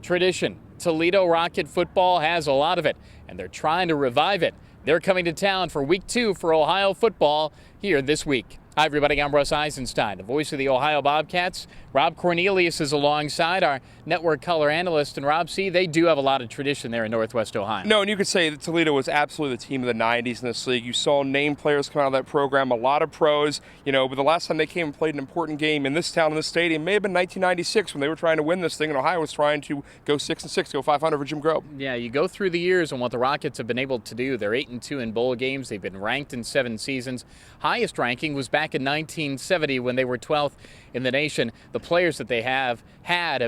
tradition. Toledo Rocket football has a lot of it, and they're trying to revive it. They're coming to town for week 2 for Ohio football here this week. Hi, everybody. I'm Russ Eisenstein, the voice of the Ohio Bobcats. Rob Cornelius is alongside our network color analyst. And Rob, they do have a lot of tradition there in Northwest Ohio. No, and you could say that Toledo was absolutely the team of the 90s in this league. You saw named players come out of that program, a lot of pros. But the last time they came and played an important game in this town, in this stadium, may have been 1996 when they were trying to win this thing, and Ohio was trying to go 6-6, go 500 for Jim Grobe. Yeah, you go through the years and what the Rockets have been able to do. They're 8-2 in bowl games. They've been ranked in 7 seasons. Highest ranking was back in 1970 when they were 12th in the nation. The players that they have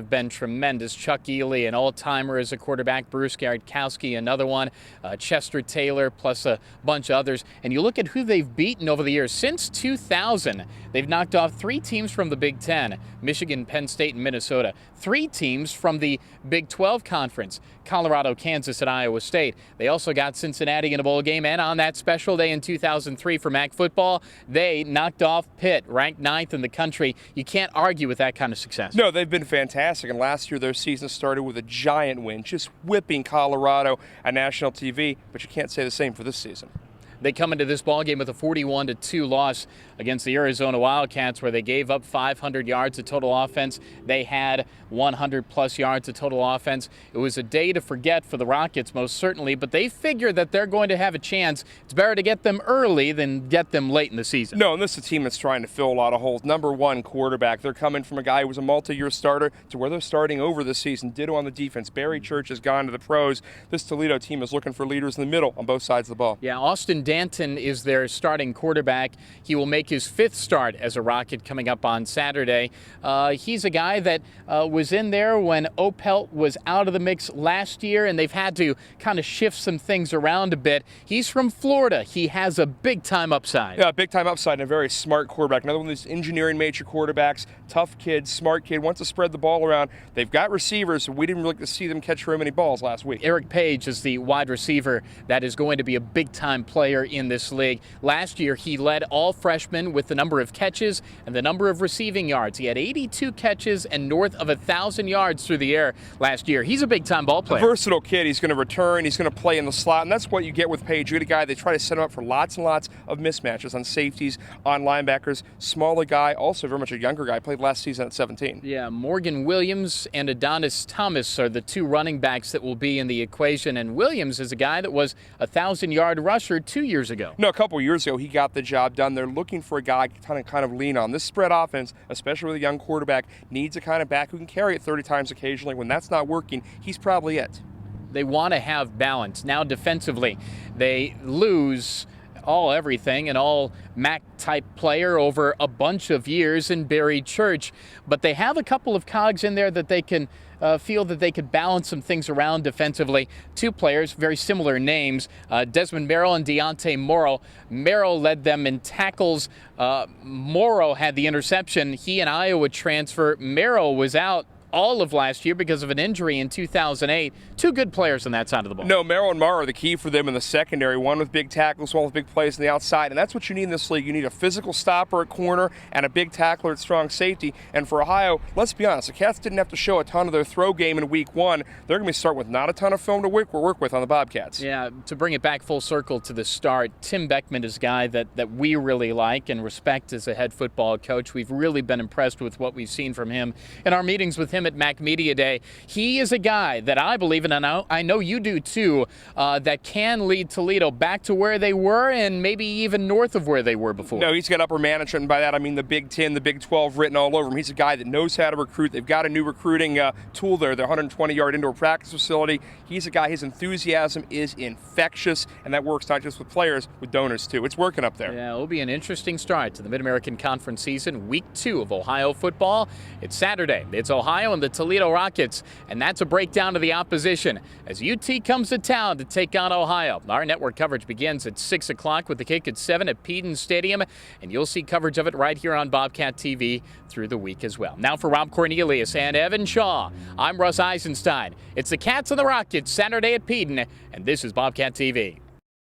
been tremendous. Chuck Ely, an all-timer as a quarterback. Bruce Gardkowski, another one. Chester Taylor, plus a bunch of others. And you look at who they've beaten over the years. Since 2000, they've knocked off 3 teams from the Big Ten, Michigan, Penn State, and Minnesota. 3 teams from the Big 12 Conference, Colorado, Kansas, and Iowa State. They also got Cincinnati in a bowl game, and on that special day in 2003 for MAC football, they knocked off Pitt, ranked 9th in the country. You can't argue with that kind of success. No, they've been fantastic, and last year their season started with a giant win, just whipping Colorado on national TV, but you can't say the same for this season. They come into this ballgame with a 41-2 loss against the Arizona Wildcats, where they gave up 500 yards of total offense. They had 100-plus yards of total offense. It was a day to forget for the Rockets, most certainly, but they figure that they're going to have a chance. It's better to get them early than get them late in the season. No, and this is a team that's trying to fill a lot of holes. Number 1 quarterback. They're coming from a guy who was a multi-year starter to where they're starting over this season. Ditto on the defense. Barry Church has gone to the pros. This Toledo team is looking for leaders in the middle on both sides of the ball. Yeah, Austin Danton is their starting quarterback. He will make his 5th start as a Rocket coming up on Saturday. He's a guy that was in there when Opelt was out of the mix last year, and they've had to kind of shift some things around a bit. He's from Florida. He has a big-time upside. Yeah, big-time upside and a very smart quarterback. Another one of these engineering major quarterbacks, tough kid, smart kid, wants to spread the ball around. They've got receivers, so we didn't really get to see them catch very many balls last week. Eric Page is the wide receiver that is going to be a big-time player in this league. Last year, he led all freshmen with the number of catches and the number of receiving yards. He had 82 catches and north of 1,000 yards through the air last year. He's a big-time ball player. A versatile kid. He's going to return. He's going to play in the slot, and that's what you get with Page. You get a guy, they try to set him up for lots and lots of mismatches on safeties, on linebackers. Smaller guy, also very much a younger guy, played last season at 17. Yeah, Morgan Williams and Adonis Thomas are the 2 running backs that will be in the equation, and Williams is a guy that was a 1,000-yard rusher 2 years ago. No, a couple years ago, he got the job done. They're looking for a guy to kind of lean on. This spread offense, especially with a young quarterback, needs a kind of back who can carry it 30 times occasionally. When that's not working, he's probably it. They want to have balance. Now defensively, they lose everything, an all MAC-type player over a bunch of years in Barry Church, but they have a couple of cogs in there that they can feel that they could balance some things around defensively. 2 players, very similar names, Desmond Merrill and Deontay Morrow. Merrill led them in tackles. Morrow had the interception. He an Iowa transfer. Merrill was out all of last year because of an injury in 2008. 2 good players on that side of the ball. No, Merrill and Morrow are the key for them in the secondary. One with big tackles, one with big plays on the outside, and that's what you need in this league. You need a physical stopper at corner and a big tackler at strong safety. And for Ohio, let's be honest, the Cats didn't have to show a ton of their throw game in week 1. They're going to be starting with not a ton of film to work with on the Bobcats. Yeah, to bring it back full circle to the start, Tim Beckman is a guy that we really like and respect as a head football coach. We've really been impressed with what we've seen from him in our meetings with him at MAC Media Day. He is a guy that I believe, and I know you do too, that can lead Toledo back to where they were and maybe even north of where they were before. No, he's got upper management, and by that I mean the Big 10, the Big 12 written all over him. He's a guy that knows how to recruit. They've got a new recruiting tool there, their 120-yard indoor practice facility. He's a guy, his enthusiasm is infectious, and that works not just with players, with donors too. It's working up there. Yeah, it'll be an interesting start to the Mid-American Conference season, week 2 of Ohio football. It's Saturday. It's Ohio and the Toledo Rockets, and that's a breakdown of the opposition as UT comes to town to take on Ohio. Our network coverage begins at 6 o'clock with the kick at 7 at Peden Stadium, and you'll see coverage of it right here on Bobcat TV through the week as well. Now for Rob Cornelius and Evan Shaw, I'm Russ Eisenstein. It's the Cats and the Rockets Saturday at Peden, and this is Bobcat TV.